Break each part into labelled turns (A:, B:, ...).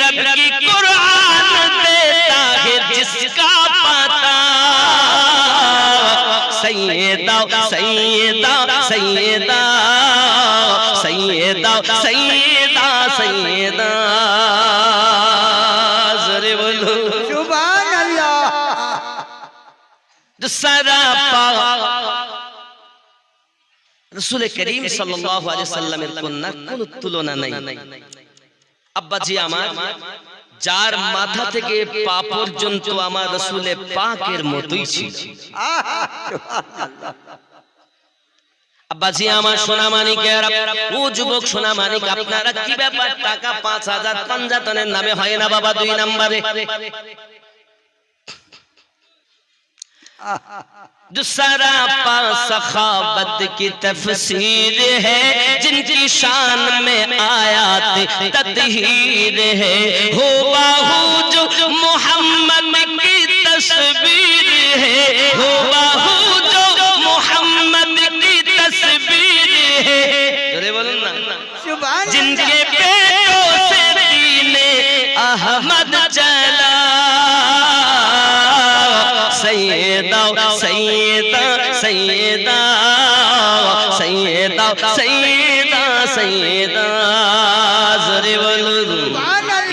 A: रब की कुरान देता है जिसका पता। सैयदा सैयदा सैयदा सैयदा सैयदा सैयदा ज़रे बोलो
B: सुभान अल्लाह।
A: सरापा रसूल करीम সাল্লাল্লাহু আলাইহি সাল্লামের কন্যা কোনো তুলনা নাই। আব্বাজি আমার, যার মাথা থেকে পা পর্যন্ত আমার রাসূলে পাকের মতোই ছিল। আব্বাজি আমার, সোনা মানিকের ও যুবক সোনা মানিক, আপনারা কি ব্যাপার টাকা 5000 পাঞ্জাতনের নামে হয় না বাবা 2 নম্বরে? जो सरापा सखावत की तफसीर है, जिनकी शान में आयात तत्हीर है, हो बाहू जो मोहम्मद की तस्वीर है, हो बाहू जो मोहम्मद की तस्वीर है। जोरे बोलो ना।
B: सुभान अल्लाह।
A: जिनके पेटों से दीने अहमद चला। सैयदा सैयदा सैयदा सैयदा सैयदा सैयदा ज़रे बोलो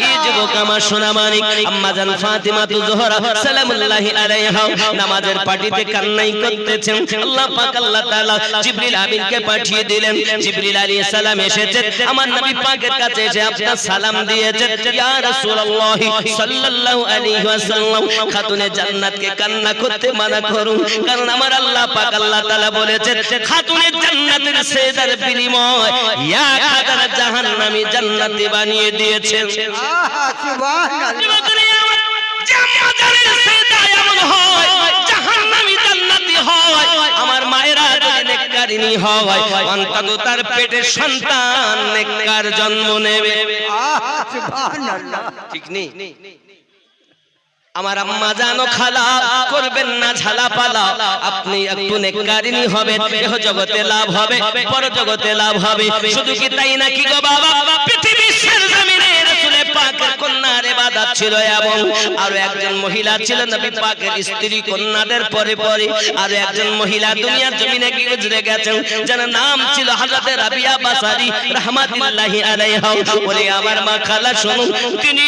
A: ये যুবক আমার সোনা মানিক আম্মা জান ফাতিমা জোহরা সালামুল্লাহি আলাইহা নামাজের পাটিতে কান্নাই করতেছেন। আল্লাহ পাক আল্লাহ তাআলা জিবরিল আমিনকে পাঠিয়ে দিলেন। জিবরিল আলাইহিস সালাম এসেছেন, আমার নবী পাকের কাছে এসে আপনার সালাম দিয়েছেন, ইয়া রাসূলুল্লাহ সাল্লাল্লাহু আলাইহি ওয়াসাল্লাম খাতুনে জান্নাতকে কান্না করতে মানা করুন, কারণ আমার আল্লাহ পাক আল্লাহ তাআলা বলেছেন খাতুনে জান্নাতের সেজদার বিনিময় 1000 জাহান্নামী জান্নাতি বানিয়ে দিয়েছেন।
B: সুভান আল্লাহ।
A: জান্নাতের সেজদা এমন হয় জাহান্নামী জান্নাতি হয়। আমার মায়েরা যদি নেককারিনী হয় অন্তত তার পেটের সন্তান নেককার জন্ম নেবে।
B: সুভান আল্লাহ।
A: ঠিক নেই? আমার আম্মা জানো খালা করবেন না ঝালা পালা, আপনি একটু নেককারিনী হবেন, এহ জগতে লাভ হবে, পর জগতে লাভ হবে। শুধু কি তাই নাকি গো বাবা, পৃথিবীর জমিনে রাসূল পাকের কন্যার ইবাদত ছিল এবং আরো একজন মহিলা ছিলেন নবী পাকের স্ত্রী কন্যাদের পরে পরে আরো একজন মহিলা দুনিয়ার জমিনে কি গুজরে গেছেন, যার নাম ছিল হযরত রাবিয়া বাসারি রাহমাতুল্লাহি আলাইহা। বলে আমার মা খালা শুনুন, তিনি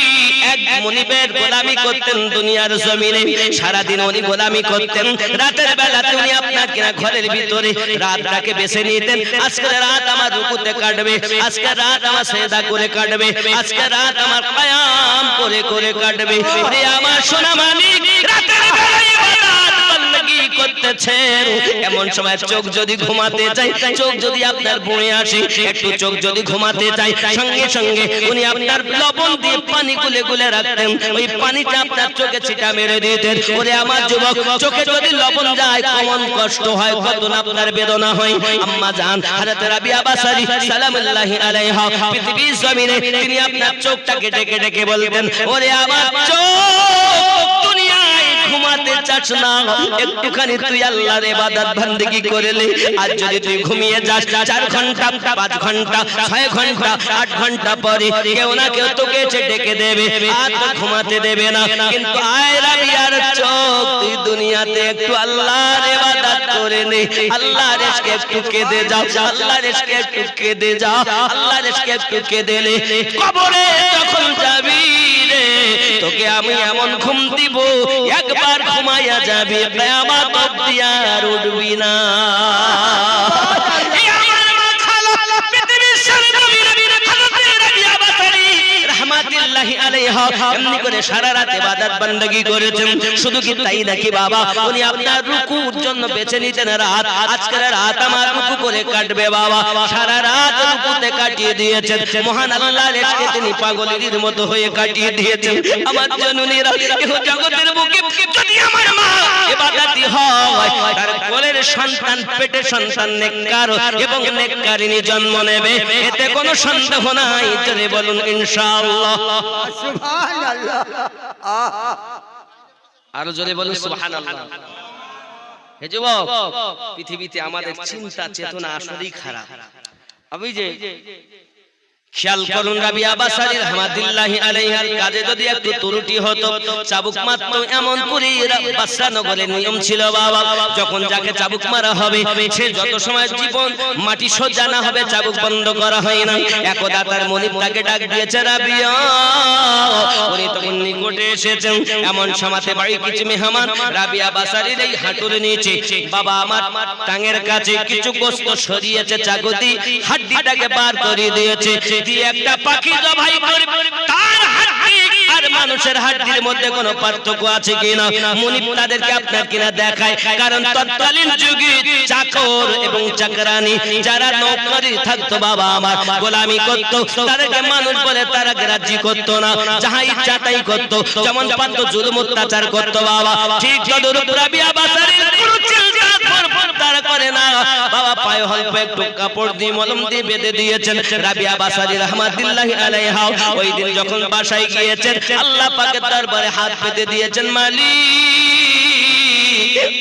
A: এক মুনিবের গোলামি করতেন দুনিয়ার জমিনে, সারা দিন উনি গোলামি করতেন, রাতের বেলা উনি আপনার কিনা ঘরের ভিতরে রাতটাকে বেছে নিতেন। আজকে রাত আমার রুকুতে কাটবে, আজকে রাত আমার সেজদা করে কাটবে, আজকে রাত আমার কিয়াম করে করে কাটবে। রে আমার সোনা মানিক রাতের বেলা ইবাদত বন্দগি করতেছেন, এমন সময় চোখ যদি ঘুমাতে চায়, চোখ যদি আপনার বয়ে আসে, একটু চোখ যদি ঘুমাতে চায়, সঙ্গে সঙ্গে উনি আপনার লবণ দিয়ে পানি গুলে গুলে রাখতেন, ওই পানিটা আপনার চোখে ছিটা মেরে দিতেন। ওরে আমার যুবক, চোখে যদি লবণ যায় কেমন কষ্ট হয়, কত না আপনার বেদনা হয়। আম্মা জান হযরত রাবিয়া বাসারি সালামুল্লাহি আলাইহা পৃথিবীর জমিনে তিনি আপনার চোখটাকে ডেকে ডেকে বলতেন, ওরে আমার চোখ দুনিয়ায় ঘুমাতে চাস না, একটুখানি তুই আল্লাহর ইবাদত বندگی করলে, আজ যদি তুই ঘুমিয়ে যাস 4 ঘন্টা 5 ঘন্টা 6 ঘন্টা 8 ঘন্টা পরে কেউ না কেউ তোকে এসে ডেকে দেবে, আর তো ঘুমাতে দেবে না। কিন্তু আয় রাবিয়ার চোখ, তুই দুনিয়াতে একটু আল্লাহর ইবাদত করে নে, আল্লাহর ইশকে একটু কেঁদে যাও, আল্লাহর ইশকে একটু কেঁদে যাও, আল্লাহর ইশকে একটু কেঁদে নে, কবরে যখন যাবি রে তোকে আমি এমন ঘুম দিব, একবার ঘুমায়া যাবি কিয়ামত অবধি আর উঠবি না। এমনি করে সারা রাত ইবাদত বندگی করেছেন। শুধু কি তাই নাকি বাবা, উনি আপনার রুকুর জন্য বেছে নিতেন রাত, আজকের রাত আমার রুকু করে কাটবে বাবা, সারা রাত রুকুতে কাটিয়ে দিয়েছেন। মহান আল্লাহর ইশকে তিনি পাগলের মতো হয়ে কাটিয়ে দিয়েছেন। আমার জননীরা, এই জগতের বুকে যদি আমার মা ইবাদতি হয়, তার কোলের সন্তান পেটে সন্তান নেককার এবং নেককারিনী জন্ম নেবে, এতে কোনো সন্দেহ নাই। জোরে বলুন ইনশাআল্লাহ।
B: সুবহানাল্লাহ।
A: আরো জোরে বলুন সুবহানাল্লাহ। হে যুবক, পৃথিবীতে আমাদের চিন্তা চেতনা আসলেই খারাপ। আমি যে খেয়াল করুন, রাবিয়া বাসারী রাহমাতুল্লাহি আলাইহার কাজে যদি একটু ত্রুটি হতো, চাবুক মারত এমন করে বাসরা নগরের নিয়ম ছিল বাবা, যখন যাকে চাবুক মারা হবে সে যত সময় জীবন মাটি সজ্জা না হবে চাবুক বন্ধ করা হয় না। একদা তার মনিব তাকে ডাক দিয়েছে, রাবিয়া। উনি তখন নিকটে এসেছেন, এমন সমাতে বাড়ি কিছু মেহমান রাবিয়া বাসারীর এই হাঁটুর নিচে বাবা আমার টাঙের কাছে কিছু গোস্ত সরিয়েছে, চাকুতি হাড্ডিটাকে বার করে দিয়েছে, দিয়ে একটা পাখি জবাই করে তার হাড্ডি আর মানুষের হাড্ডির মধ্যে কোনো পার্থক্য আছে কিনা মুনিব তাদেরকে আপনার কিনা দেখায়। কারণ তৎকালীন যুগে চাকর এবং চাকরানি যারা নৌকরি থাকতো বাবা আমার গোলামি করত, তাদেরকে মানুষ বলে তারা গ্রাহ্য করতো না, যাহা ইচ্ছা তাই করতো, যেমন পারতো জুলুম অত্যাচার করতো বাবা। ঠিক তদরূপ রাবিয়া বাসারীর কোনো চিন্তা তারা করে না বাবা, পায়ে অল্প একটু কাপড় দিয়ে মলম দিয়ে বেঁধে দিয়েছেন। রাবিয়া বাসারী রাহমাতুল্লাহি আলাইহা ওই দিন যখন বাসায় গিয়েছেন আল্লাহ পাকের দরবারে হাত পেতে দিয়েছেন, মালিক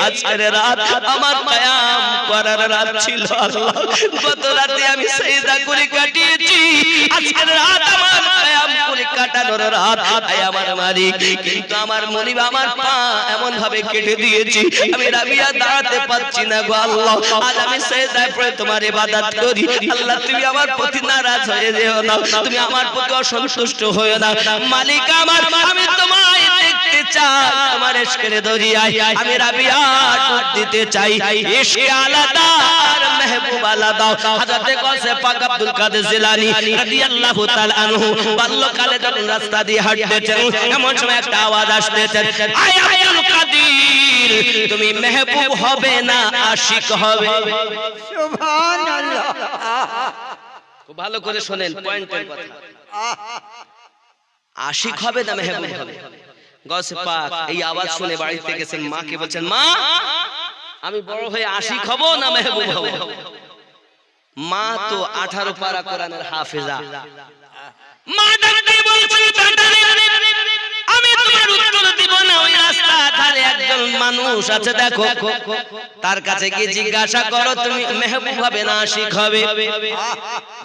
A: আজকের রাত আমার কিয়াম করার রাত ছিল আল্লাহ, গত রাতে আমি সিজদা করে কাটিয়েছি, আজকের রাত আমার কিয়াম করে কাটানোর রাত। আয় আমার মালিক, কিন্তু আমার মনিব আমার পা এমন ভাবে কেটে দিয়েছি আমি রাবিয়া দাঁড়াতে পারছি না গো আল্লাহ, আজ আমি সিজদায় পড়ে তোমার ইবাদত করি। আল্লাহ তুমি আমার প্রতি নারাজ হয়ে যেও না, তুমি আমার প্রতি অসন্তুষ্ট হয়ো না। মালিক আমার, আমি তোমায় দেখতে চাই, তোমার ইশকের দরিয়ায় আমি রাবিয়া ডুব দিতে চাই। ইশকে আলাদা আর মেহবুব আলাদা। হযরত গাউসে পাক আব্দুল কাদের জিলানী রাদিয়াল্লাহু তাআলা আনহু বাল্যকালে যখন রাস্তা দিয়ে হাঁটতেছেন এমন সময় একটা আওয়াজ আসতেছে, আয় আব্দুল কাদের তুমি মেহবুব হবে না আশিক হবে।
B: সুবহানাল্লাহ।
A: খুব ভালো করে শুনেন পয়েন্টের কথা, আশিক হবে না মেহবুব হবে। গাউসে পাক এই আওয়াজ শুনে বাড়িতে গেছেন, মাকে বলছেন, মা আমি বড় হয়ে আশিক হব না মেহবুব হব? মা তো 18 পারা কোরআনের হাফেজা। মা ডাকতে বলছেন, আমি তোমার উত্তর দিব না, ওই রাস্তা ধারে একজন মানুষ আছে দেখো, তার কাছে গিয়ে জিজ্ঞাসা করো তুমি মেহবুব হবে না আশিক হবে।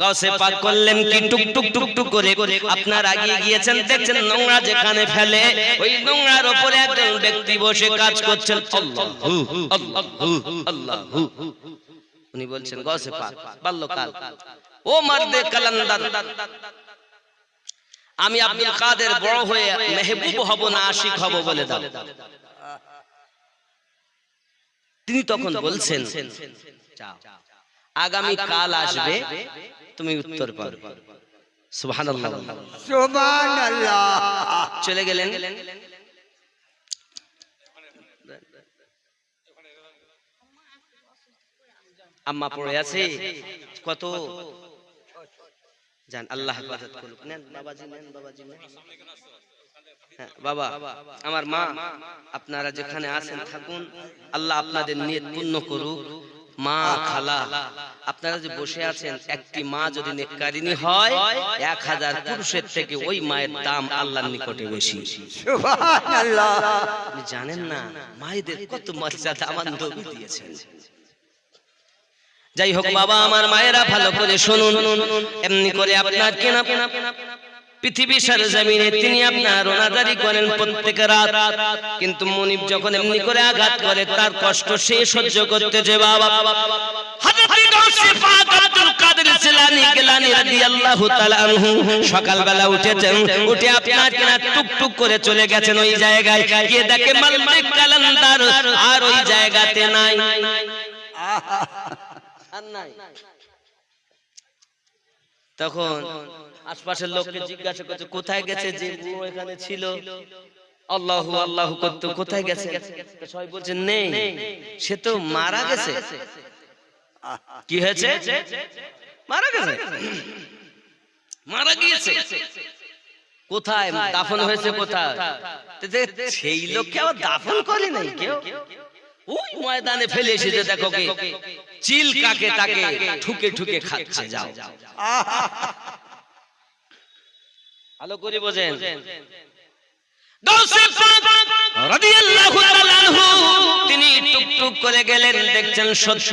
A: গাউসে পাক করলেন কি, টুক টুক টুক টুক করে আপনার আগিয়ে গিয়েছেন, দেখছেন নোংরা যেখানে ফেলে ওই নোংরার উপরে একজন ব্যক্তি বসে কাজ করছেন, আল্লাহু আল্লাহু আল্লাহু। উনি বলছেন, গাউসে পাক বাল্যকাল, ও মার্দে কালান্দার, আমি আব্দুল কাদের বড় হয়ে মেহবুব হব না আশিক হব বলে দাও। তিনি তখন বলছেন, আগামী কাল আসবে তুমি উত্তর পাবে। সুবহানাল্লাহ
B: সুবহানাল্লাহ।
A: চলে গেলেন। আম্মা পড়ে আছে কত জান, আল্লাহ হেফাজত করুক। নেন বাবাজি, নেন বাবাজি, নেন। হ্যাঁ বাবা, আমার মা আপনারা যেখানে আছেন থাকুন, আল্লাহ আপনাদের নিয়ত পূর্ণ করুক। মা খালা আপনারা যে বসে আছেন, একটি মা যদি নেককারিনী হয় 1000 পুরুষের থেকে ওই মায়ের দাম আল্লাহর নিকটে বেশি।
B: সুবহানাল্লাহ।
A: আপনি জানেন না মায়েদের কত মর্যাদা আমার নবী দিয়েছেন। যাই হোক বাবা, আমার মায়েরা ভালো করে শুনুন, এমনি করে আপনার কেনা পৃথিবী সরজমিনে তিনি আপনার রোনাদারি করেন প্রত্যেক রাত, কিন্তু মুনিব যখন এমনি করে আঘাত করে তার কষ্ট সে সহ্য করতেছে বাবা। হযরত গাউসে পাক আব্দুল কাদের জিলানী রাদিয়াল্লাহু তাআলা আনহু সকালবেলা উঠেছেন, উঠে আপনার কিনা টুক টুক করে চলে গেছেন ওই জায়গায়, গিয়ে দেখে মালিক কালান্দার আর ওই জায়গাতে নাই। তখন আশপাশের লোককে জিজ্ঞাসা করছে, কোথায় গেছে যে বুড়ো এখানে ছিল, আল্লাহু আল্লাহু করতে, কোথায় গেছে? সবাই বলছে নেই, সে তো মারা গেছে। কি হয়েছে? মারা গেছে, মারা গিয়েছে। কোথায় দাফন হয়েছে? কোথায়? সেই লোককে আবার দাফন করে নাই কেউ, ওই ময়দানে ফেলে এসেছে। দেখো কে চিল কাকে তাকে ঠুকে ঠুকে খাচ্ছে। যাও ভালো করে বোঝেন। গাউসে পাক রাদিয়াল্লাহু তাআলা আনহু তিনি টুকটুক করে গেলেন, দেখছেন সত্য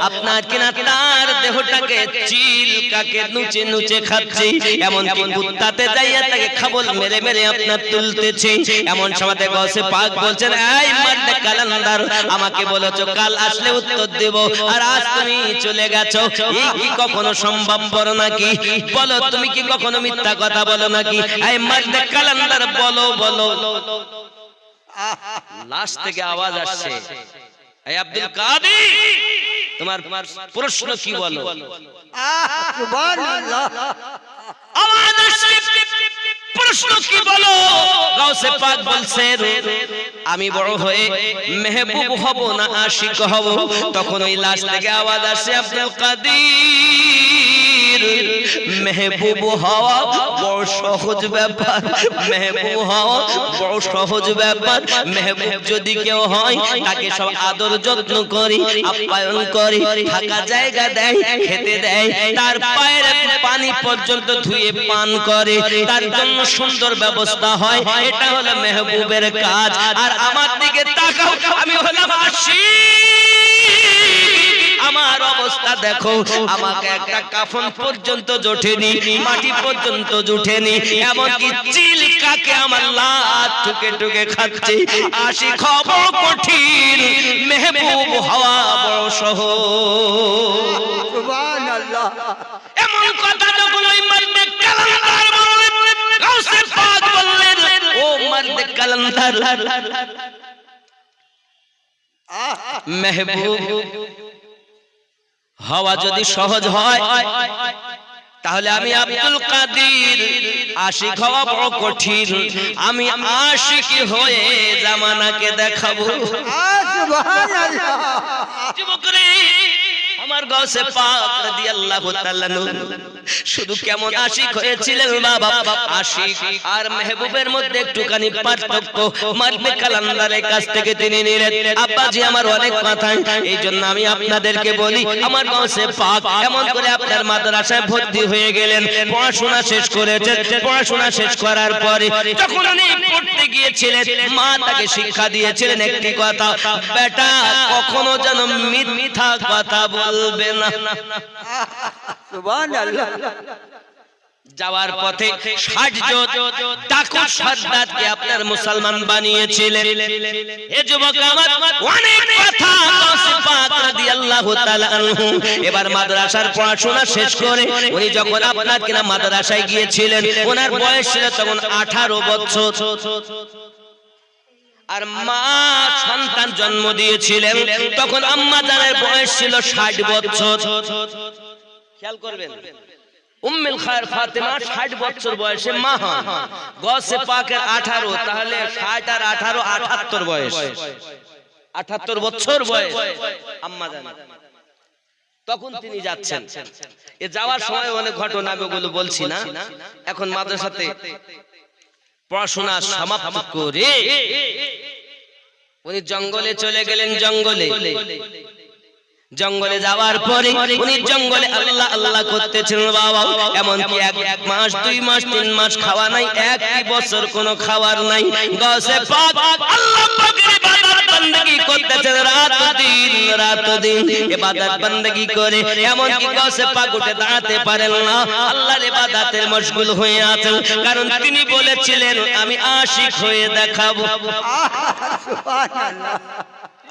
A: আপনার কিনা তার দেহটাকে চিল কাকে নুচে নুচে খাচ্ছে, এমন কি কুত্তাতে যাইয়া তাকে খাবল মেরে মেরে আপনার তুলতেছে। এমন সময় গৌসে পাক বলছেন, এই মারদে কালান্দার, আমাকে বলেছো কাল আসলে উত্তর দেব, আর আজ তুমি চলে গেছো, এই কি কখনো সম্ভবপর নাকি? বলো তুমি কি কখনো মিথ্যা কথা বলো নাকি? এই মারদে কালান্দার বলো বলো। লাশ থেকে আওয়াজ আসছে, এই আব্দুল কাদের তোমার প্রশ্ন কি বলো?
B: সুবহানাল্লাহ।
A: আওয়াজ আসছে, প্রশ্ন কি বলো? গাউসে পাক বলছেন, আমি বড় হয়ে মেহবুব হব না আশিক হব? তখন ওই লাশ থেকে আওয়াজ আসছে, আব্দুল কাদের মেহবুব হওয়া বড় সহজ ব্যাপার, মেহবুব হওয়া বড় সহজ ব্যাপার। মেহবুব যদি কেউ হয় তাকে সব আদর যত্ন করি, আপ্যায়ন করি, থাকা জায়গা দেয়, খেতে দেয়, তার পায়ের পানি পর্যন্ত ধুয়ে পান করে, তার জন্য সুন্দর ব্যবস্থা হয়। এটা হলো মেহবুবের কাজ। আর আমার দিকে তাকাও, আমি হলাম আশিক। আমার অবস্থা দেখো, আমাকে একটা কাফন পর্যন্ত জোটেনি, মাটি পর্যন্ত জুটেনি, এমনকি চিল কাকে আমার লাশ টুকে টুকে খাচ্ছে। আশিক হব কঠিন, মেহবুব হওয়া বড় সহজ।
B: সুবহানাল্লাহ।
A: এমন কথা যখন ওই মারদে কালান্দার বললেন, গাউসে পাক বললেন, ও মারদে কালান্দার, মেহবুব হওয়া যদি সহজ হয়, তাহলে আমি আব্দুল কাদের আশিক হওয়া বড় কঠিন। আমি আশিক হয়ে জামানাকে দেখাবো।
B: সুবহানাল্লাহ।
A: যুবকরে, আমার গাউসে পাক রাদিয়াল্লাহু তাআলা শুধু কেমন আশিক হয়েছিলেন বাবা, আশিক আর মেহবুবের মধ্যে একটুখানি পার্থক্য মারদে কালান্দারের কাছ থেকে তিনি নিলেন। আব্বাজি আমার অনেক কথা, এই জন্য আমি আপনাদেরকে বলি, আমার গাউসে পাক এমন করে আপনার মাদ্রাসায় ভর্তি হয়ে গেলেন, পড়াশোনা শেষ করেছেন। পড়াশোনা শেষ করার পরে যখন উনি পড়তে গিয়েছিলেন, মা তাকে শিক্ষা দিয়েছিলেন একটি কথা, বেটা কখনো যেন মিথ্যা কথা বলবে না।
B: সুবহানাল্লাহ।
A: যাওয়ার পথে ৬০ জন ডাকু সর্দারকে আপনার মুসলমান বানিয়েছিলেন। এ যুবক আমার অনেক কথা গাউসে পাক রাদিয়াল্লাহু তাআলা আনহু এবার মাদ্রাসার পড়াশোনা শেষ করে উনি যখন আপনার কিনা মাদ্রাসায় গিয়েছিলেন, ওনার বয়স ছিল তখন 18 বছর। আর মা সন্তান জন্ম দিয়েছিলেন, তখন আম্মা জানের বয়স ছিল 60 বছর। খেয়াল করবেন, উম্মুল খায়র ফাতেমা 60 বছর বয়সে মা হন, গাউসে পাকের 18, তাহলে 60 আর 18 78 বয়স, 78 বছর বয়স আম্মা জান। তখন তিনি যাচ্ছেন, এ যাওয়ার সময় অনেক ঘটনা আমি ওগুলো বলছি না। এখন মাদ্রাসাতে পড়াশোনা সমাপ্ত করে উনি জঙ্গলে চলে গেলেন। জঙ্গলে যাওয়ার পরে উনি জঙ্গলে আল্লাহ আল্লাহ করতেছেন বাবা। এমনকি এক মাস, 2 মাস, 3 মাস খাওয়া নাই, 1 বছর কোনো খাবার নাই। গাউসে পাক আল্লাহ পাকের ইবাদত বندگی করতেছেন রাত দিন ইবাদত বندگی করে। এমনকি গাউসে পাক উঠে দাঁড়াতে পারেন না, আল্লাহর ইবাদতের মশগুল হয়ে আছেন, কারণ তিনি বলেছিলেন আমি আশিক হয়ে দেখাবো।
B: সুবহানাল্লাহ।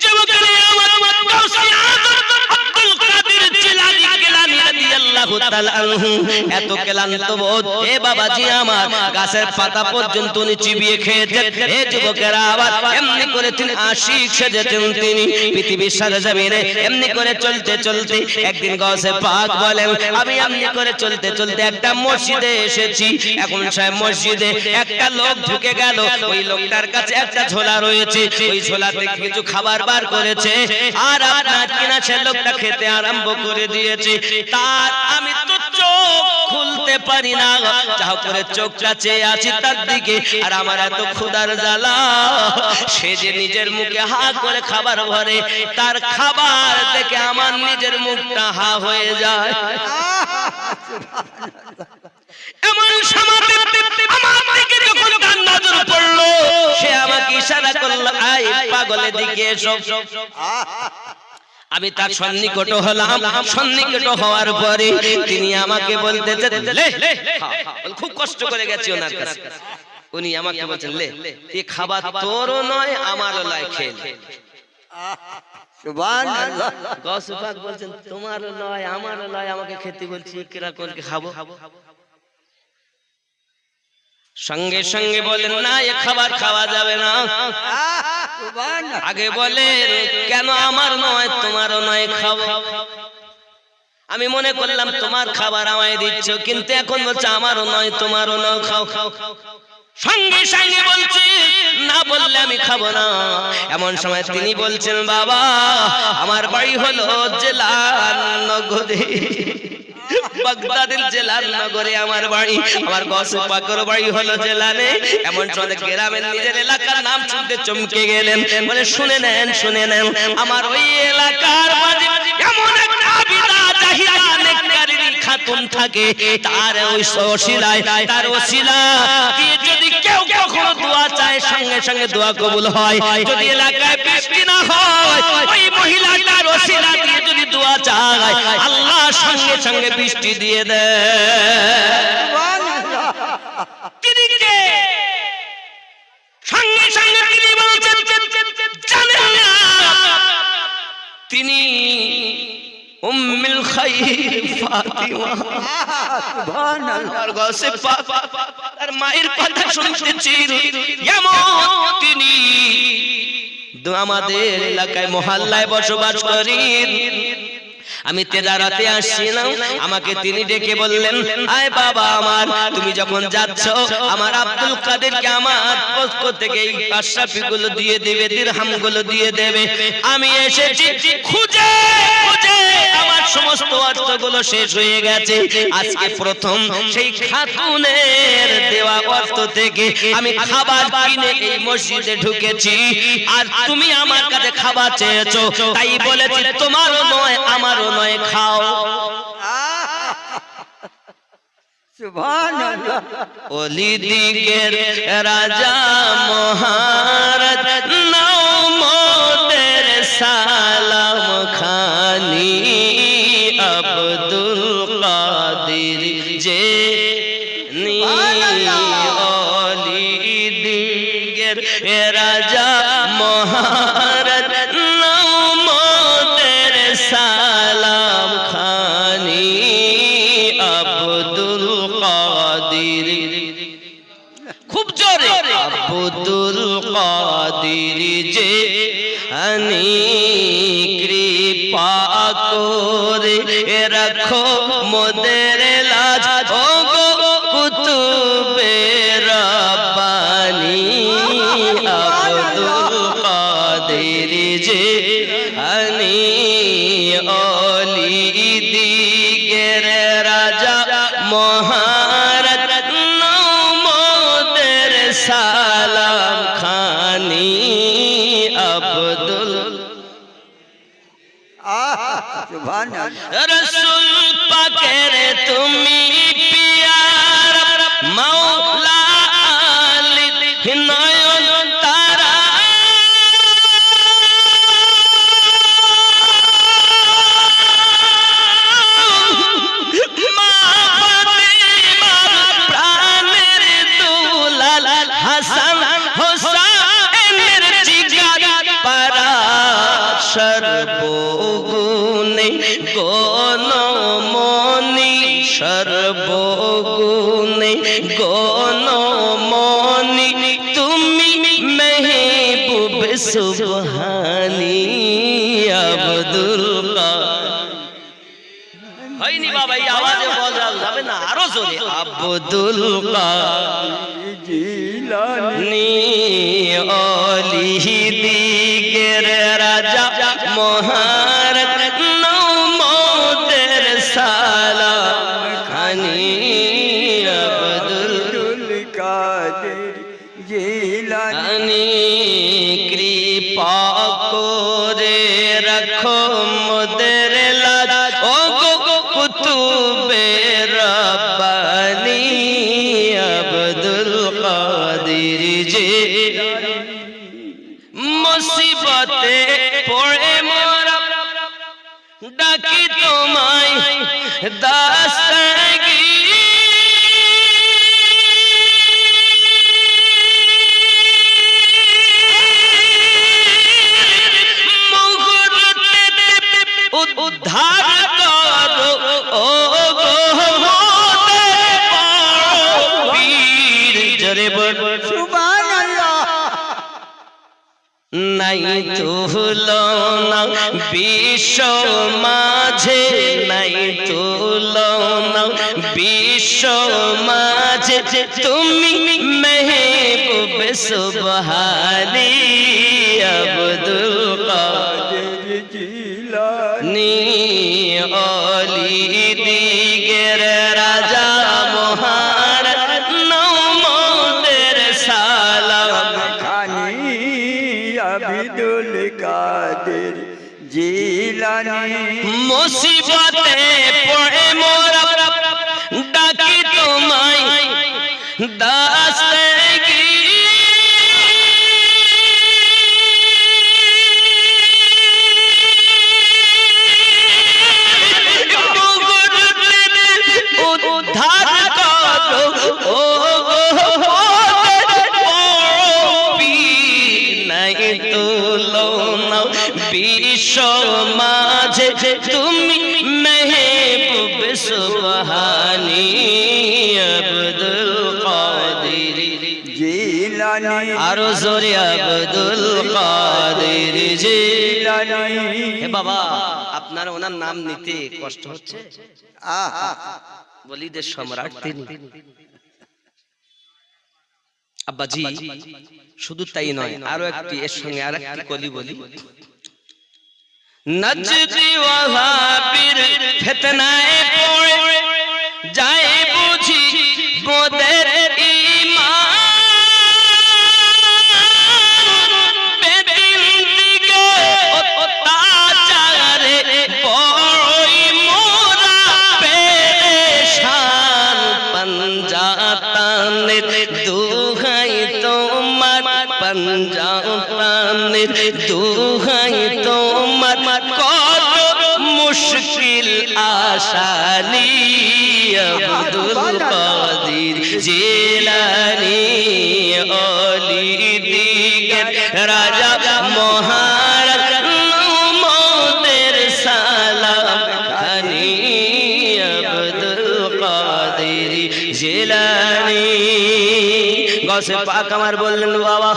A: যুবকেরা আমার গাউসে আযম আব্দুল কাদের জিলানী গিলানী রাদিয়াল্লাহু তাআলা আনহু এত ক্লান্ত বোধ, এ বাবাজি আমার গাছের পাতা পর্যন্ত উনি চিবিয়ে খেয়েছেন। এ যুবকেরা আবার এমনি করে তিনি আশিক সেজেছেন। তিনি পৃথিবীর সারা জমিনে এমনি করে চলতে চলতে একদিন গাউসে পাক বলেন, আমি এমনি করে চলতে চলতে একটা মসজিদে এসেছি। এখন সাহেব মসজিদে একটা লোক ঢুকে গেল, ওই লোকটার কাছে একটা ঝোলা রয়েছে, ওই ঝোলাতে কিছু খাবার বার করেছে, আর আপনার কিনা সে লোকটা খেতে আরম্ভ করে দিয়েছে। তার আমি তো চোখ খুলতে পারি না, যা করে চোখটা চেয়ে আছি তার দিকে, আর আমার এত ক্ষুধার জ্বালা, সে যে নিজের মুখে হা করে খাবার ভরে, তার খাবার দেখে আমার নিজের মুখটা হা হয়ে যায়। এমন সময় আমার দিকে যখন তার নজর পড়লো, সে আমাকে ইশারা করলো, এদিকে এসো। আমি তার সন্নিকট হলাম, সন্নিকট হওয়ার পরে তিনি আমাকে বলতেছেন লে, খুব কষ্ট করে গেছি ওনার কাছে। উনি আমাকে বলছেন লে, এই খাবার তোরও নয় আমারও নয়, খেয়ে নে।
B: সুবহানাল্লাহ।
A: গৌস পাক বলছেন তোমারও নয় আমারও নয়, আমাকে খেতে বলছি, কিরা করে খাবো? সঙ্গে সঙ্গে বলেন না, এ খাবার খাওয়া যাবে না।
B: সুবহানাল্লাহ।
A: আগে বলেন কেন আমার নয় তোমারও নয়, খাবো। আমি মনে করলাম তোমার খাবার আমায় দিচ্ছ, কিন্তু এখন বলছে আমারও নয় তোমারও নয়, খাও খাও। সঙ্গে সঙ্গে বলছে না, বললে আমি খাবো না। এমন সময় তিনি বলছেন বাবা আমার বাড়ি হলো জেলার নগরে, বাগদাদের জেলার নগরে আমার বাড়ি, আমার গৌস পাকের বাড়ি হলো জেলানে। এমন সময় গ্রামের নিজের এলাকার নাম শুনতে চমকে গেলেন, বলে শুনে নেন শুনে নেন, আমার ওই এলাকার মাঝে এমন একটা বিদা জাহিলা নেককারিনী খাতুন থাকে, তার ওই ওসিলায়, তার ওসিলা দিয়ে যদি কেউ কখনো দোয়া চায় সঙ্গে সঙ্গে দোয়া কবুল হয়। যদি এলাকায় বৃষ্টি না হয়, ওই মহিলাটার ওসিলা দিয়ে যদি দোয়া চায় আল্লাহ সঙ্গে সঙ্গে বৃষ্টি দিয়ে দেয়। তিনি কে? সঙ্গে সঙ্গে তিনি বলছেন জানেন না, তিনি উম্মুল খায়র ফাতিমা।
B: সুবহানাল্লাহ।
A: আর গৌসে পাক তার মায়ের কথা শুনতেছি, এমন তিনি আমাদের এলাকায় মহল্লায় বসবাস করেন। আমি তেজারাতে আসছিলাম, আমাকে তিনি ডেকে বললেন আয় বাবা আমার, তুমি যখন যাচ্ছ আমার আব্দুল কাদেরকে আমার পক্ষ থেকে এই আশরাফি গুলো দিয়ে দেবে, দিরহাম গুলো দিয়ে দেবে। আমি এসেছি খুঁজে খুঁজে, আমার সমস্ত অর্থগুলো শেষ হয়ে গেছে। আজকে প্রথম সেই খাতুনের দেওয়া অর্থ থেকে আমি খাবার কিনে এই মসজিদে ঢুকেছি, আর তুমি আমার কাছে খাবার চেয়েছো, তাই বলেছি তোমারও নয় আমারও নয়, খাও।
B: সুবহানাল্লাহ।
A: ওলি দিগের রাজা মহারাজ নাও মোদের সালাম খানি, আব্দুল কাদের যে নি ওলি দিগের রাজা মহারাজ নাও মোদের সালাম খানি, আব্দুল কাদের, খুব জোরে আব্দুল কাদের যে আনি কৃপা করে রাখো মোদের লাজ, ও গো কুতুবে রব্বানি, আব্দুল কাদের যে আনি ওলি দিগের রাজা মহারাজ নাও মোদের সালাম খানি, আব্দুল
B: সুবহানাল্লাহ।
A: রসুল পাকের তুমি পিয়ার মাওলা আলী নয়ন তারা, মা ফাতিমার প্রাণের দুলাল হাসান হোসেনের জিগার পারা, সর্বগুণে গণমণি, সর্বগুণে গণমণি তুমি মেহবুব সুবহানি, আব্দুল হয়নি বাবা, এই আওয়াজে বলা যাবে না, আরো জোরে আব্দুল
B: জিলানী
A: ওলি দিগের রাজা মহারাজ নাও মোদের সালাম খানি, আব্দুল
B: কাদের জিলানী
A: আনি কৃপা করে রাখো মোদের লাজ, ও গো কুতুবে রব্বানি, আব্দুল কাদের যে মুসিবত
B: সুবহানাল্লাহ
A: নাই তুলনা বিশ্ব মাঝে, নাই তুলনা বিশ্ব মাঝে, তুমি মেহবুব সুবহানী আব্দুল
B: কাদের জিলানী
A: অলি দিগের রাজা মহারাজ নৌমদের সালাম
B: খানি আব্দুল কাদের জিলানী
A: মুসিবতে পড়ে মোরা ডাকি তোমায় দাস্তাগীর উদ্ধার করো ও নাই তুলনা বিশ্ব মাঝে, তুমি মেহবুব সুবহানী আব্দুল কাদের
B: জিলানী
A: আরো জোরে আব্দুল কাদের জিলানী। হে বাবা, আপনার ওনার নাম নিতে কষ্ট হচ্ছে? বলিদের সম্রাট তিনি। আব্বাজি শুধু তাই নয়, আরো একটি এর সঙ্গে আরেকটি কলি বলি। নজদি ওয়াহাবির ফিতনায় পড়ে যায় বুঝি মোদের ঈমান, বেদিন দিকে অত্যাচারে বড়ই মোরা পেরেশান, পাঞ্জাতানের দুহাই তোমার, পাঞ্জাতানের দুহাই তোমার, কত মুশকিল আসানি আব্দুল কাদের জিলানী অলি দিগের রাজা মহারাজ নৌমদের সালাম খানি আব্দুল কাদের জিলানী। গৌসে পাক আমার বললেন বাবা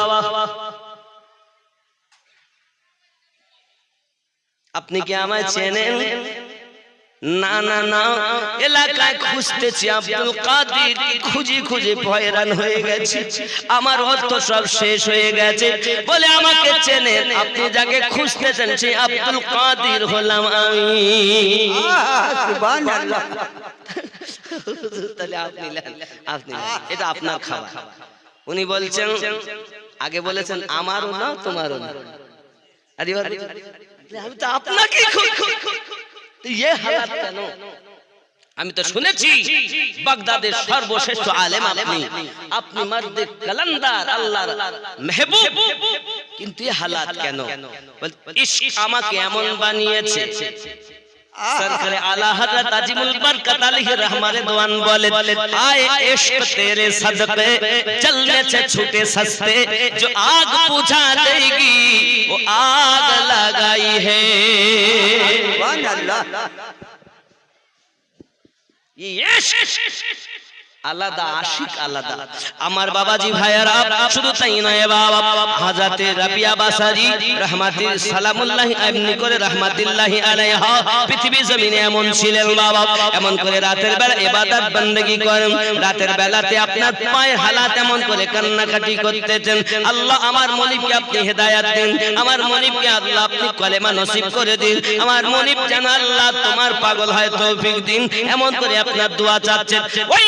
A: আপনি কি আমায় চেনেন? না না না, এলাকায় খুঁজতেছি আব্দুল কাদের, খুঁজে খুঁজে হয়রান হয়ে গেছি, আমার অর্থ সব শেষ হয়ে গেছে। বলে আমাকে চেনেন? আপনি যাকে খুঁজতেছেন সেই আব্দুল কাদের হলাম আমি।
B: সুবহানাল্লাহ
A: তাহলে আপনি আপনি এটা আপনার খাবার। উনি বলছেন, আগে বলেছেন আমারও না তোমারও না, আরে আমি তো আপনাকে ये हालात কেন? আমি তো শুনেছি বাগদাদের সর্বশ্রেষ্ঠ আলেম আপনি, আপনি মর্দে কালান্দার আল্লাহর মেহবুব, কিন্তু এই হালাত কেন? ইশক আমাকে এমন বানিয়েছে। সরকারে আলা হযরত আজিমুল বরকত আলাইহি रहमत दीवान बोले, आए इश्क तेरे सदके चलने से छूटे सस्ते, जो आग बुझा देगी वो आग लगाई है।
B: সুবহানাল্লাহ
A: ये আলাদা আশিক আলাদা। আমার বাবাজি ভাইয়েরা, শুধু তাই নয় বাবা, হযরত রাবিয়া বাসারি রাহমাতুল সালামুল্লাহি এমনি করে রাহমাতুল্লাহি আলাইহা পৃথিবী জমিনে এমন ছিলেন বাবা, এমন করে রাতের বেলা ইবাদত বندگی করেন, রাতের বেলাতে আপনার পায়ের হালাত এমন করে কান্নাকাটি করতেছেন, আল্লাহ আমার মনিবকে আপনি হেদায়েত দিন, আমার মনিবকে আল্লাহ আপনি কলেমা নসিব করে দিন, আমার মনিব যেন আল্লাহ তোমার পাগল হয় তৌফিক দিন, এমন করে আপনার দোয়া চাচ্ছেন। ওই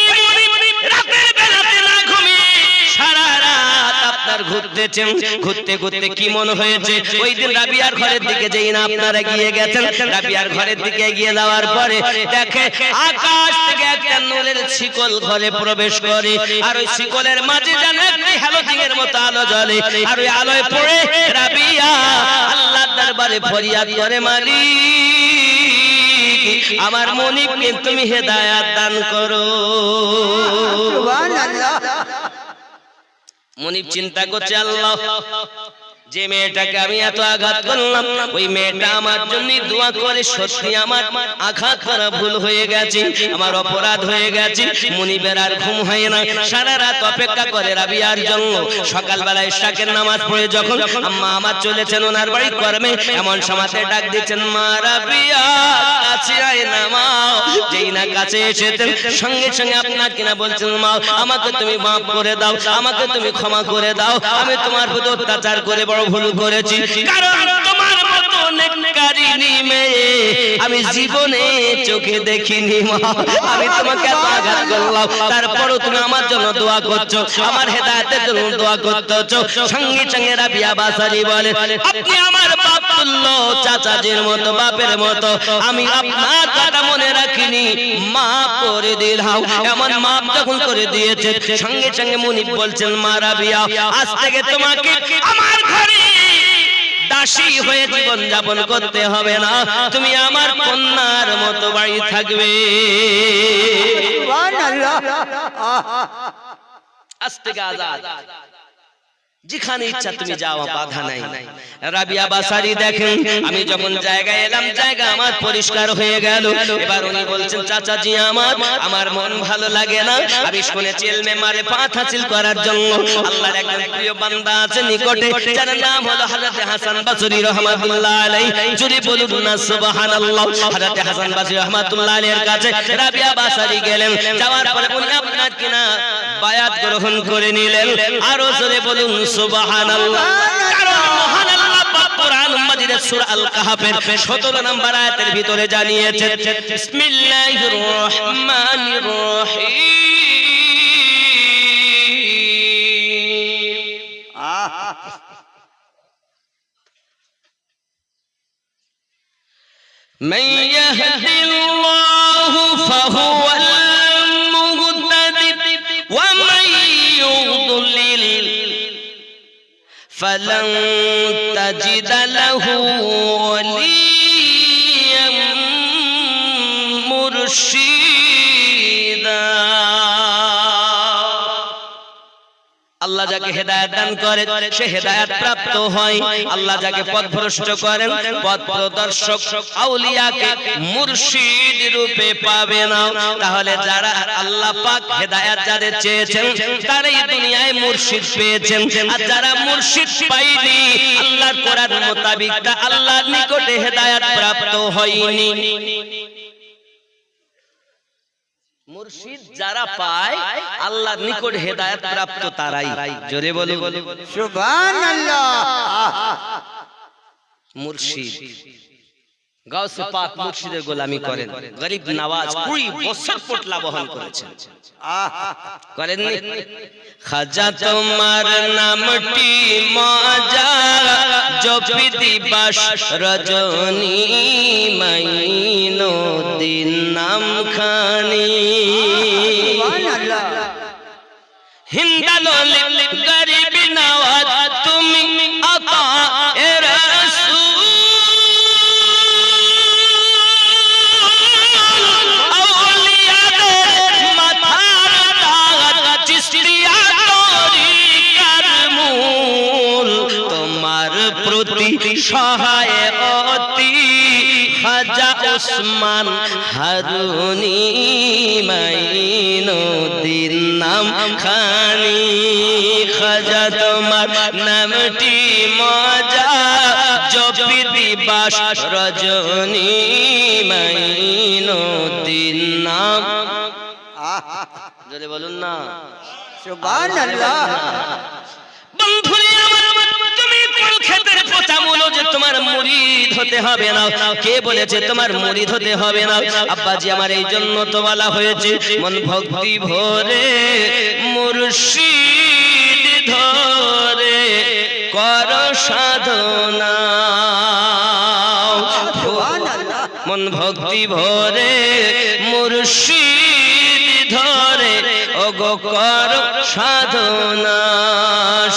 A: রাতের বেলাতে না ঘুমিয়ে সারা রাত আপনার ঘুরতেছেন, ঘুরতে ঘুরতে কি মনে হয়েছে, ওই দিন রাবিয়ার ঘরের দিকে যেই না আপনারা গিয়ে গেছেন, রাবিয়ার ঘরের দিকে গিয়ে যাওয়ার পরে দেখে আকাশ থেকে একটা নূরের শিকল ঘরে প্রবেশ করে, আর ওই শিকলের মাঝে যেন একটি হ্যালোজিনের মতো আলো জ্বলে, আর ওই আলোয় পড়ে রাবিয়া আল্লাহর দরবারে ফরিয়াদ করে, মালিক আমার মনিবকে তুমি হেদায়েত দান করো।
B: সুবহানাল্লাহ
A: মনিব চিন্তা করছে, আল্লাহ যে মেয়েটাকে আমি এত আঘাত করলাম ওই মেয়েটা আমার জন্য দোয়া করে, সত্যি আমার আঘাত করা ভুল হয়ে গেছে, আমার অপরাধ হয়ে গেছে। মুনিবের আর ঘুম হয় না, সারা রাত অপেক্ষা করে রাবিয়ার জন্য। সকালবেলা ইশরাকের নামাজ পড়ে যখন আম্মা আমার চলেছেন ওনার বাড়ি কর্মে, এমন সময়তে ডাক দিচ্ছেন, মা রাবিয়া কাছে আয় না মা। যেই না কাছে এসেছেন সঙ্গে সঙ্গে আপনার কিনা বলছেন, মা আমাকে তুমি মাফ করে দাও, আমাকে তুমি ক্ষমা করে দাও, আমি তোমার প্রতি অত্যাচার করে বড় ভুল করেছি, কারণ তোমার মতো নেককারিনী মেয়ে আমি জীবনে চোখে দেখিনি মা। আমি তোমাকে এত আঘাত করলাম, তারপরও তুমি আমার জন্য দোয়া করছো, আমার হেদায়েতের জন্য দোয়া করতেছো। সঙ্গে সঙ্গে রাবিয়া বাসারি বলে, আপনি আমার বাপ তুল্য, চাচাজির মতো, বাপের মতো, আমি আপনার কথা মনে রাখিনি, মাফ করে দিলাম। এমন মাফ যখন করে দিয়েছে, সঙ্গে সঙ্গে মুনিব বলছেন, মা রাবিয়া আজ থেকে তোমাকে আমার ঘরে দাসী হয়ে জীবন যাপন করতে হবে না, তুমি আমার কন্যার মতো বাড়ি থাকবে।
B: সুবহানাল্লাহ।
A: আজ থেকে আজাদ, যেখানে ইচ্ছা তুমি যাও, বাধা নাই। রাবিয়া বাসারি দেখেন, আমি যখন জায়গায় এলাম জায়গা আমার পরিষ্কার হয়ে গেল। এবার উনি বলছেন, চাচাজি আমার মন ভালো লাগে না। আমি শুনেছি ইলমে মারিফাত হাসিল করার জন্য আল্লাহর একজন প্রিয় বান্দা আছে নিকটে, যার নাম হলো হযরত হাসান বসরি রাহমাতুল্লাহ আলাইহি। যদি বলুন না সুবহানাল্লাহ। হযরত হাসান বসরি রাহমাতুল্লাহ আলাইহির কাছে রাবিয়া বাসারি গেলেন, যাওয়ার পরে উনি আপনার কিনা বায়াত গ্রহণ করে নিলেন। আরো জোরে বলুন সুবহানাল্লাহ। কারণ মহান আল্লাহ পাক কোরআন মাজিদের সূরা আল কাহফের 17 নম্বর আয়াতের ভিতরে জানিয়েছেন, বিসমিল্লাহির রহমানির রহিম। من يهد الله فهو المهتد ومن يضلل فلن تجد له وليا مرشدا। আল্লাহ যাকে হেদায়েত দান করে সে হেদায়েত প্রাপ্ত হয়, আল্লাহ যাকে পথভ্রষ্ট করেন, পথ প্রদর্শক আউলিয়াকে মুর্শিদ রূপে পাবে না। তাহলে যারা আল্লাহ পাক হেদায়েত যাদের চেয়েছেন তারাই দুনিয়ায় মুর্শিদ পেয়েছেন, আর যারা মুর্শিদ পায়নি, আল্লাহর কোরআন মোতাবেক তা আল্লাহর নিকটে হেদায়েত প্রাপ্ত হয়নি। মুর্শিদ যারা পায় আল্লাহর নিকট হেদায়েত প্রাপ্ত তারাই। জোরে বলো
B: সুবহানাল্লাহ।
A: মুর্শিদ গাউসে পাক মুর্শিদের গোলামি করেন, গরিব নওয়াজ 20 বছর পোটলা বহন করেছেন, করেননি? খাজা তোমার নামটি মজা জপি দিবাস রজনী মাইনো দিন নাম খানি। হিন্দালো গরিব নওয়াজ তুমি আতা এ রাসূল, আউলিয়াদের মাথার তাজ চিশতিয়া তরিকার মূল, তোমার প্রতি সহায় অতি খাজা উসমান হারুনি মাইনুদ্দিন নাম খানি। খাজা তোমার নামটি মজা জপি দিবাস রজনী মাইনুদ্দিন নাম। জোরে বলুন না
B: সুবহানাল্লাহ।
A: বন্ধুরে আমার, তুমি কোন ক্ষেতের পোচা মূলো যে তোমার মুরিদ হতে হবে না? কে বলেছে তোমার মুরিদ হতে হবে না? আব্বাজি আমার এই জন্য তো বলা হয়েছে, মন ভক্তি ভরে মুর্শিদ ধরে কর সাধনা। মন ভক্তি ভরে মুর্শিদ ধরে ওগো কর সাধনা,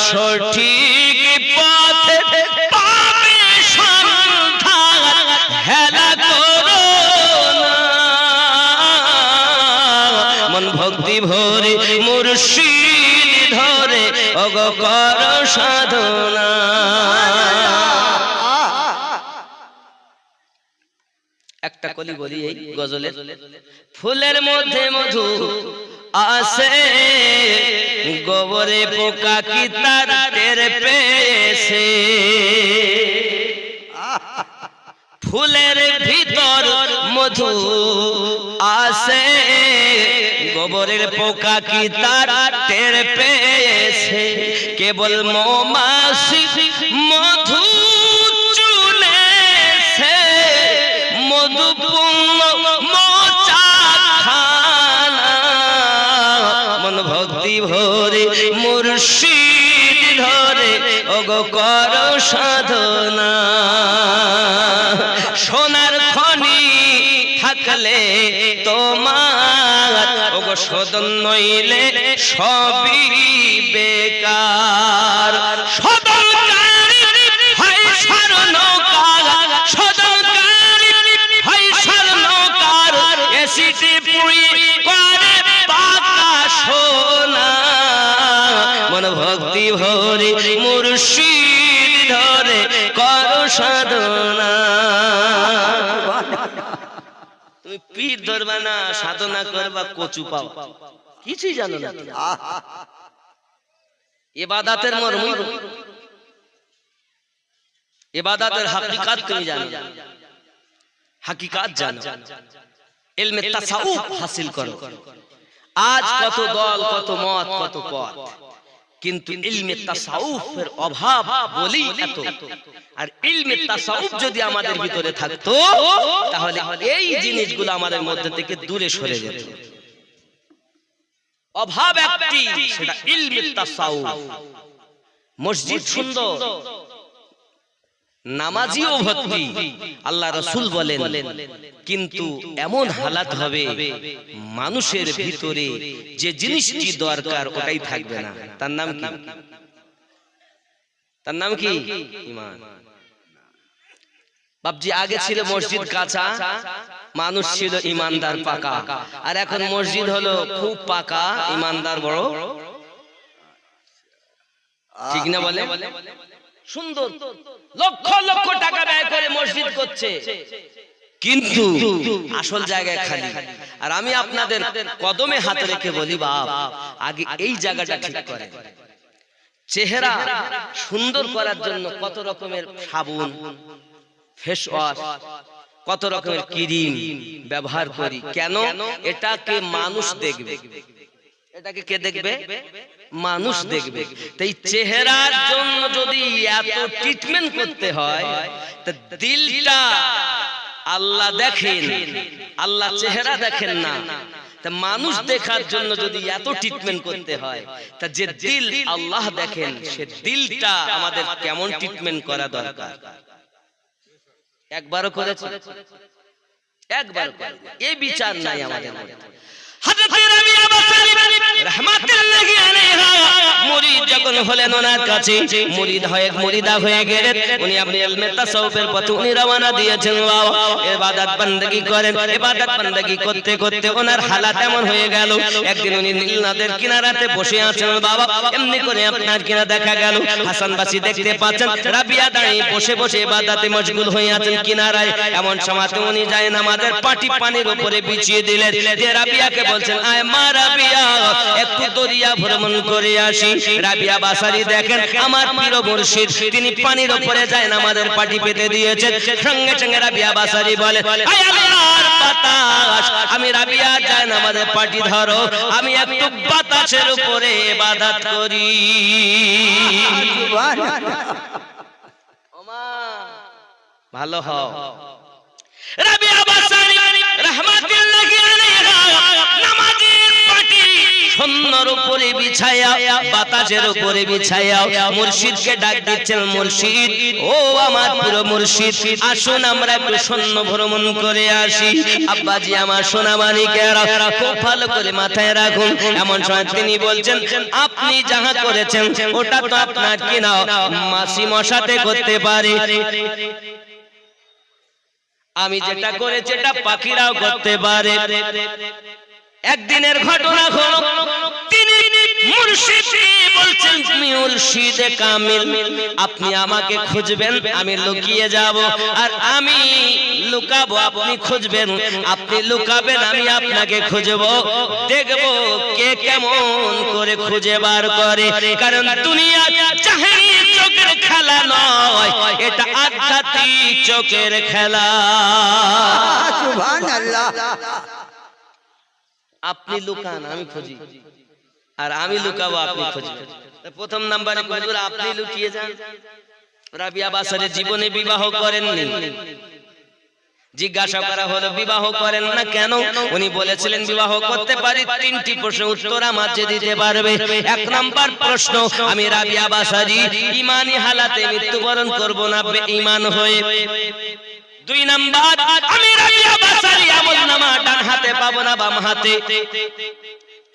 A: সঠিক পথে পাবে সন্ধান হেলা করো না। মন ভক্তি ভরে মুর্শিদ ধরে ওগো কর সাধনা। একটা কলি বলি এই গজলের, ফুলের মধ্যে মধু আসে, গোবরে পোকা কি তার টের পেয়েছে, ফুলের ভিতর মধু আসে, গোবরের পোকা কি তার টের পেয়েছে, কেবল মৌমাছি মধু চুলেছে, মধুপূর্ণ মোচা খানা, মন ভক্তি ভরে মুর্শিদ ধরে ওগো কর সাধনা। সোনার খনি থাকলে তোমার ওগো শোধন নইলে সবই বেকার, শোধনকারী হয় স্বর্ণকার, শোধনকারী হয় স্বর্ণকার, এসিটি পুরি করে পাকা সোনা, মন ভক্তি ভরে মুর্শিদ ধরে কর সাধনা। তুমি পীর ধরবা না, সাধনা করবা কচু পাও, কিছুই জানো না। ইবাদতের মর্ম, ইবাদতের হাকিকাত তুমি জানো, হাকিকাত জানো, ইলমে তাসাউফ হাসিল করো। আজ কত দল, কত মত, কত পথ, কিন্তু ইলমে তাসাউফের অভাব বলি এত। আর ইলমে তাসাউফ যদি আমাদের ভিতরে থাকতো তাহলে এই জিনিসগুলো আমাদের মধ্যে থেকে দূরে সরে যেত। অভাব একটি, সেটা ইলমে তাসাউফ। মসজিদ সুন্দর, নামাজিও ভর্তি, আল্লাহ রাসূল বলেন, কিন্তু এমন হালাত হবে মানুষের ভিতরে যে জিনিসটি দরকার ওটাই থাকবে না। তার নাম কি? তার নাম কি? ঈমান। বাপজি, আগে ছিল মসজিদ কাঁচা, মানুষ ছিল ঈমানদার পাকা, আর এখন মসজিদ হলো খুব পাকা, ঈমানদার বড়। ঠিক না বলে? সুন্দর, লক্ষ লক্ষ টাকা ব্যয় করে মসজিদ করছে, কিন্তু আসল জায়গায় খালি। আর আমি আপনাদের কদমে হাত রেখে বলি, বাপ, আগে এই জায়গাটা ঠিক করে। চেহারা সুন্দর করার জন্য কত রকমের সাবুন, ফেস ওয়াশ, কত রকমের ক্রিম ব্যবহার করি, কেন? এটাকে মানুষ দেখবে। এটাকে কে দেখবে? মানুষ দেখবে। তাই চেহারার জন্য যদি এত ট্রিটমেন্ট করতে হয়, তা দিলটা আল্লাহ দেখেন, আল্লাহ চেহারা দেখেন না। তা মানুষ দেখার জন্য যদি এত ট্রিটমেন্ট করতে হয়, তা যে দিল আল্লাহ দেখেন, সে দিলটা আমাদের কেমন ট্রিটমেন্ট করা দরকার। একবারও করেছে? একবার এই বিচার নাই আমাদের মধ্যে। হযরত রাবিয়া বাসারি রাহমাতুল্লাহি আলাইহা মুরিদ যখন হলেন ওনার কাছে, মুরিদা হয়ে গেলেন, উনি আপনি ইলমে তাসাউফের পথে উনি রওনা দিয়েছেন। ইবাদত বান্দেগি করেন, ইবাদত বান্দেগি করতে করতে ওনার হালাত এমন হয়ে গেল, একদিন উনি নীল নদের কিনারাতে বসে আছেন। বাবা, এমনি করে আপনার কিনা দেখা গেল হাসান বাসী দেখতে পাচ্ছেন রাবিয়া দাঁড়িয়ে বসে বসে ইবাদতে মশগুল হয়ে আছেন কিনারায়। এমন সময় উনি যায় নামাজের পাটি পানির উপরে বিছিয়ে দিলেন, যে রাবিয়াকে বলছেন, আয় মা রাবিয়া, একটু দরিয়া ভ্রমণ করে আসি। রাবিয়া বাসারি দেখেন আমার প্রিয় মুর্শিদ তিনি পানির উপরে যায় নামাজের পাটি পেতে দিয়েছেন। সঙ্গে সঙ্গে রাবিয়া বাসারি বলে, আয় আল্লাহর বাতাস, আমি রাবিয়া যায় নামাজের পাটি ধরো, আমি একটু বাতাসের উপরে ইবাদত করি। ওমা ভালো হও। রাবিয়া বাসারি রাহমাতুল্লাহি আলাইহা নামাজের পাটি সুন্দর উপরে বিছায়া, বাতাসের উপরে বিছায়া মুর্শিদকে ডাক দিচ্ছেন, মুর্শিদ, ও আমার পুরো মুর্শিদ, আসুন আমরা একটু সৈন্য ভ্রমণ করে আসি। আব্বাজি আমার সোনা মানিকেরা, খুব ভালো করে মাথায় রাখুন। এমন সময় তিনি বলছেন, আপনি যাহা করেছেন ওটা তো আপনার কিনা মাসি মশাতে করতে পারে, আমি যেটা করেছি এটা পাখিরাও করতে পারে। একদিনের ঘটনা হলো, তিনি মুর্শিদ বলছেন, আপনি মুর্শিদে কামিল, আপনি আমাকে খুঁজবেন, আমি লুকিয়ে যাব, আর আমি লুকাবো, আপনি খুঁজবেন, আপনি লুকাবেন, আমি আপনাকে খুঁজবো, দেখবো কে কেমন করে খুঁজে বার করে। কারণ দুনিয়া জাহেরি চোখের খেলা নয়, এটা আধ্যাত্মিক চোখের খেলা।
B: সুবহানাল্লাহ।
A: আপনি লুকান, আমি খুঁজি, আর আমি লুকাবো, আপনি খুঁজবেন। প্রথম নাম্বারে হুজুর আপনি লুকিয়ে যান। রাবিয়া বাসারে জীবনে বিবাহ করেননি। জিজ্ঞাসা করা হলো বিবাহ করেন না কেন? উনি বলেছিলেন বিবাহ করতে পারি। তিনটি প্রশ্নের উত্তর আমার যে দিতে পারবে। এক নাম্বার প্রশ্ন, আমি রাবিয়া বাসারি ঈমানি হালাতে মৃত্যুবরণ করব না বেঈমান হয়ে। দুই নাম্বার, আমি রাবিয়া বাসারি আমলনামা ডান হাতে পাবো না বাম হাতে।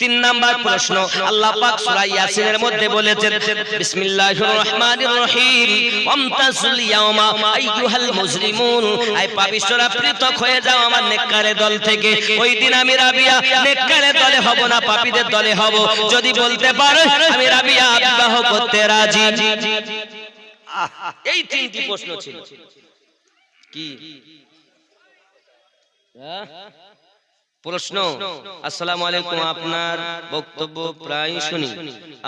A: তিন নাম্বার প্রশ্ন, আল্লাহ পাক সূরা ইয়াসিনের মধ্যে বলেছেন বিসমিল্লাহির রহমানির রহিম ওয়ামতাজুল ইয়াওমা আইয়ুহাল মুজরিমুন, আই পাপিষ্ঠরা পৃথক হয়ে যাও আমার নেককারের দল থেকে। ওই দিন আমি রাবিয়া নেককারের দলে হব না, পাপীদের দলে হব। যদি বলতে পারো আমি রাবিয়া বিবাহ করতে রাজি। এই তিনটি প্রশ্ন ছিল। কি প্রশ্ন? আসসালামু আলাইকুম, আপনার বক্তব্য প্রায় শুনি,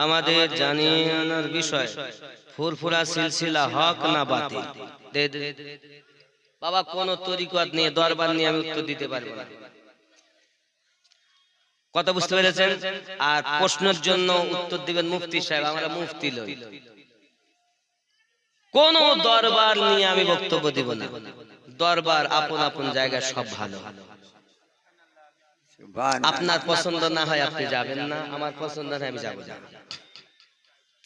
A: আমাদের জানার বিষয় ফুরফুরা সিলসিলা হক না বাতিল? বাবা কোন তরিকত নিয়ে দরবার নিয়ে আমি উত্তর দিতে পারবো না। কথা বুঝতে পেরেছেন? আর প্রশ্নের জন্য উত্তর দিবেন মুফতি সাহেব, আমরা মুফতি লই। কোন দরবার নিয়ে আমি বক্তব্য দিব না। দরবার আপন আপন জায়গায় সব ভালো। আপনার পছন্দ না হয় আপনি যাবেন না, আমার পছন্দ না আমি যাব না।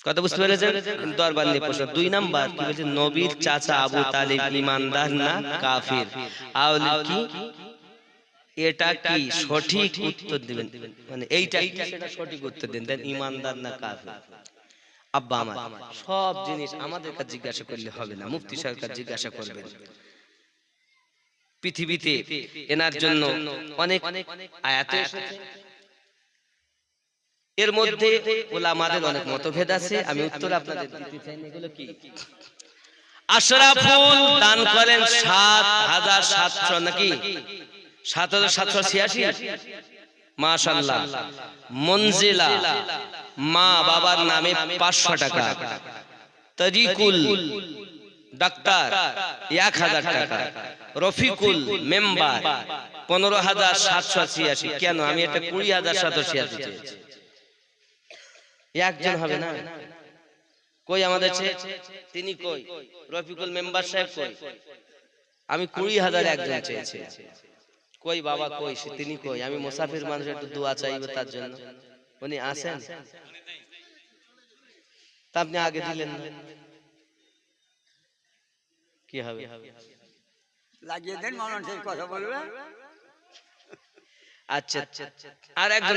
A: কথা বুঝতে পেরেছেন? দরবার নিয়ে প্রশ্ন। দুই নাম্বার কি বলছে, নবীর চাচা আবু তালিব ঈমানদার না কাফির? আউলি কি এটা কি সঠিক উত্তর দিবেন, মানে এইটা সেটা সঠিক উত্তর দেন। দেন ঈমানদার না কাফির? আব্বা আমার সব জিনিস আমাদের কাছে জিজ্ঞাসা করলে হবে না, মুফতি সাহেবের কাছে জিজ্ঞাসা করবেন। পৃথিবীতে এনার জন্য অনেক আয়াত এসেছে, এর মধ্যে উলামাদের অনেক মতভেদ আছে। আমি উত্তর আপনাদের দিতে চাই। এগুলো কি? আশরাফুল দান করেন ৭৭০০ নাকি ৭৭৮৬? মাশাআল্লাহ। মনজিলা মা বাবার নামে ৫০০ টাকা। তরিকুল ডাক্তার ১০০০ টাকা। রফিকুল মেম্বার ১৫৭৮৬। কেন? আমি এটা ২০৭৮৬ চেয়েছি। একজন হবে না? কই আমাদের তিনি কই? রফিকুল মেম্বার সাহেব কই? আমি ২০০০০ একজন চেয়েছি। কই বাবা কই? তিনি কই? আমি মুসাফির মানুষ, একটু দোয়া চাইব তার জন্য। উনি আছেন? তা আপনি আগে দিলেন না, কি হবে?
B: লাগিয়ে দেন, মাওলানা সাহেব কথা বলবে।
A: আচ্ছা, আর একজন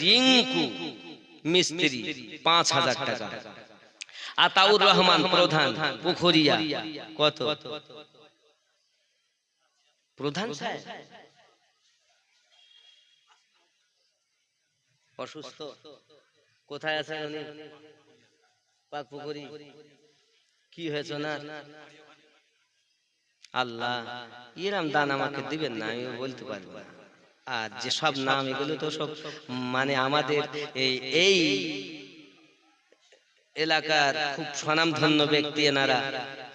A: রিঙ্কু মিস্ত্রি ৫০০০ টাকা। আতাউর রহমান প্রধান পুখুরিয়া কত? প্রধান সাহেব অসুস্থ, কোথায় আছেন উনি? পাক পুকুরি। কি হয়েছে না? আল্লাহ এরম দান আমাকে দিবেন না, আমি বলতে পারবো না। আর যে সব নাম এগুলো তো সব মানে আমাদের এই এলাকার খুব স্বনামধন্য ব্যক্তি এনারা।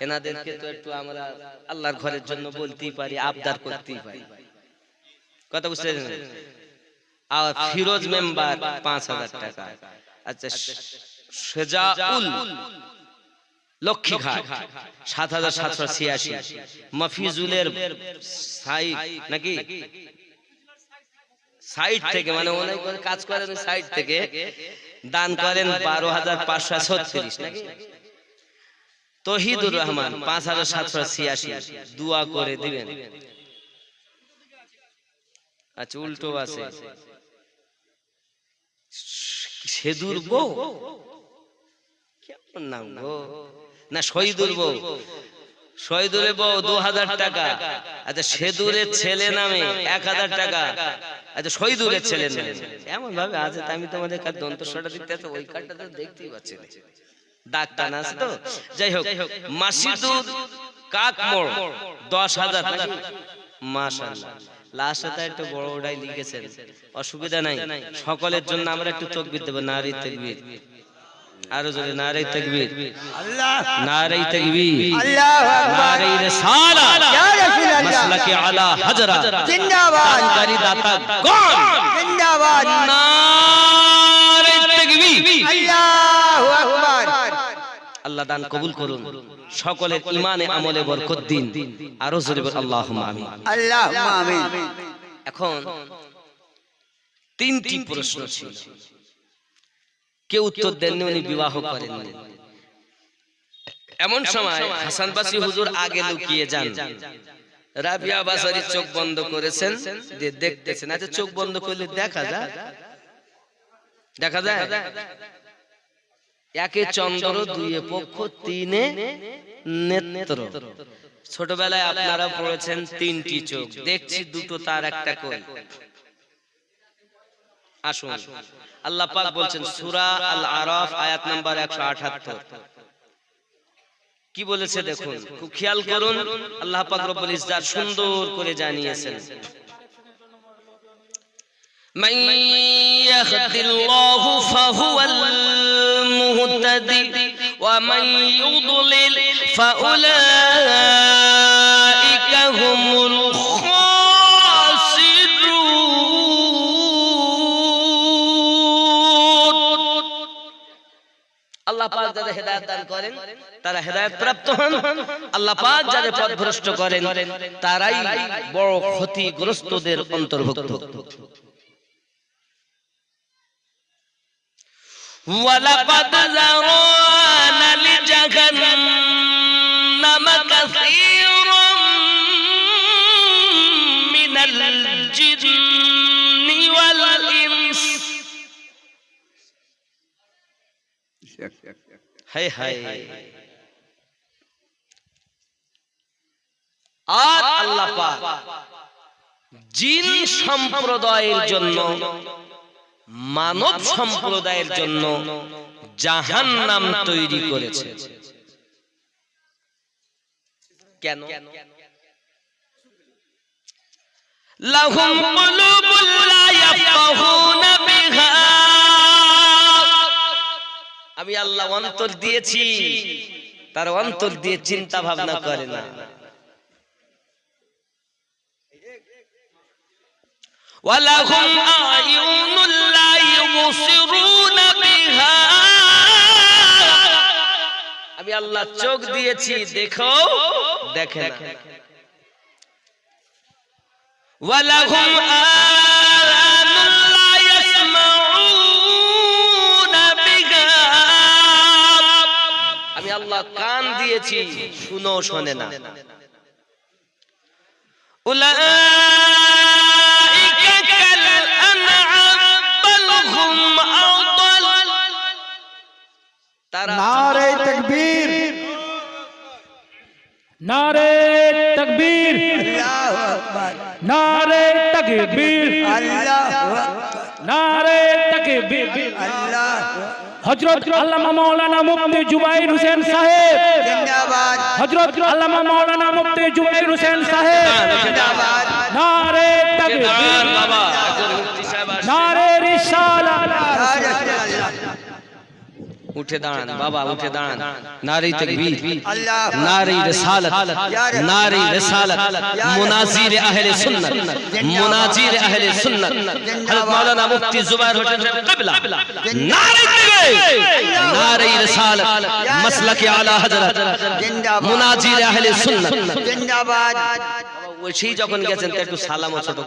A: এনাদেরকে তো একটু আমরা আল্লাহর ঘরের জন্য বলতেই পারি, আবদার করতেই পারি। কথা বুঝতে পেরেছেন? আর ফিরোজ মেম্বার ৫০০০ টাকা। আচ্ছা, শেজাউল লক্ষ্মীঘাট ৭৭৮৬। মফিজুলের সাইড নাকি সাইড থেকে, মানে অনেক কাজ করেন সাইড থেকে দান করেন ১২৫৩৬ নাকি। তহিদুর রহমান ৫৭৮৬। দোয়া করে দিবেন। আচ্ছা, উল্টো আছে সেদুর বউ, কেমন নাম গো? না শহীদুর বউ শহীদুলের বউ 2000 টাকা, আচ্ছা সেদুরের ছেলে নামে 1000 টাকা, আচ্ছা শহীদুলের ছেলের নামে এমন ভাবে আছে। আমি তোমাদের কাছে দন্তস্বরটা দিতে আছে, ওই কার্ডটা তো দেখতেই পাচ্ছি না, দাগ টানা আছে তো। যাই হোক, মাসিদুর কাকমোড় 10,000, মাশাআল্লাহ। লাস্টে একটু বড় ওটাই লিখেছেন, অসুবিধা নাই। সকলের জন্য আমরা একটু তাকবীর দেব, নারে তাকবীর, আরো জোরে নারে তাকবীর,
B: আল্লাহ,
A: নারে তাকবীর,
B: আল্লাহু আকবার,
A: নারে রিসালাত,
B: ইয়া রাসূলুল্লাহ,
A: মাসলাকে আলা হযরত,
B: জিন্দাবাদ,
A: কারি দাতা গণ,
B: জিন্দাবাদ,
A: নারে তাকবীর।
B: আল্লাহু আকবার।
A: আল্লাহ দান কবুল করুন, সকলের ঈমানে আমলে বরকত দিন, আরো জোরে বল আল্লাহুম্মা আমিন।
B: আল্লাহুম্মা আমিন।
A: এখন 3টি প্রশ্ন ছিল, কেউ উত্তর দেননি, উনি বিবাহ করেননি। এমন সময় হাসান বাসরি হুজুর আগে লুকিয়ে যান, রাবিয়া বাসারি চোখ বন্ধ করেছেন, দেখতেছেন। আচ্ছা চোখ বন্ধ করলে দেখা যায়, দেখা যায়। একে চন্দ্র, দুইয়ে পক্ষ, তিনে নেত্র। ছোটবেলায় আপনারা পড়েছেন 3টি চোখ, দেখছি 2টো তার, একটা কই। আসুন, আল্লাহ পাক বলছেন সূরা আল আরাফ আয়াত নাম্বার 178, কি বলেছে দেখুন, খুব খেয়াল করুন। আল্লাহ পাক রব্বুল ইজ্জাত সুন্দর করে জানিয়েছেন, মান ইয়াহদিল্লাহু ফাহুয়াল মুহতাদি ওয়া মান ইউদ্লিল ফাউলাইকা হুমুল খাসিরুন। আল্লাহ পাক যাদের হেদায়েত দান করেন তারা হেদায়েত প্রাপ্ত হন, আল্লাহ পাক যাদের পথভ্রষ্ট করেন তারাই বড় ক্ষতিগ্রস্তদের অন্তর্ভুক্ত। ওয়ালাকাদ যারানা লিজাহান্নামা কাসীরাম মিনাল জিন্নি ওয়াল ইনস। হায় হায়। আর আল্লাহ পাক জিন সম্প্রদায়ের জন্য, মানব সম্প্রদায়ের জন্য জাহান্নাম তৈরি করেছে। কেন? লাহুম কুলুবুল লা ইয়াফকাহুনা বিহা, আমি আল্লাহ অন্তর দিয়েছি, তার অন্তর দিয়ে চিন্তা ভাবনা করে না। ওয়ালাহুম আয়ুনুল লা ইউবসিরুনা বিহা, আমি আল্লাহ চোখ দিয়েছি, দেখো দেখে না। ওয়ালাহুম আযানুল লা ইয়াসমাউনা বিহা, আমি আল্লাহ কান দিয়েছি, শুনো শোনে না। উলাইকা কাল আনআম বাল হুম আদাল, তারা
C: नारे तकबीर, नारे तकबीर,
B: আল্লাহু আকবার,
C: नारे तकबीर,
B: আল্লাহু আকবার,
C: नारे तकबीर।
B: আল্লাহু
C: हजरत अल्लामा मौलाना मुफ्ती जुबाइर हुसैन साहेब
B: जिंदाबाद,
C: हजरत अल्लामा मौलाना मुफ्ती जुबाइर हुसैन साहेब
B: जिंदाबाद,
C: नारे तकबीर,
A: বাবা একজন মুফতি সাহেব আসছে।
C: नारे रिसालत,
B: ইয়া রাসূলুল্লাহ,
A: উঠে দাঁড়ান বাবা, উঠে দাঁড়ান। নারে তাকবীর,
B: আল্লাহ,
A: নারে রিসালাত, নারে রিসালাত, মুনাজির আহলে সুন্নাত, মুনাজির আহলে সুন্নাত হযরত মাওলানা মুফতি জুবাইর হোসেন সাহেব কিবলা। নারে তাকবীর, নারে রিসালাত, মাসলাকে আলা হযরত,
B: জিন্দাবাদ,
A: মুনাজির আহলে সুন্নাত।
B: জিন্দাবাদ,
A: ওই সেই যখন গেছেন তো একটু সালাম ও ছোট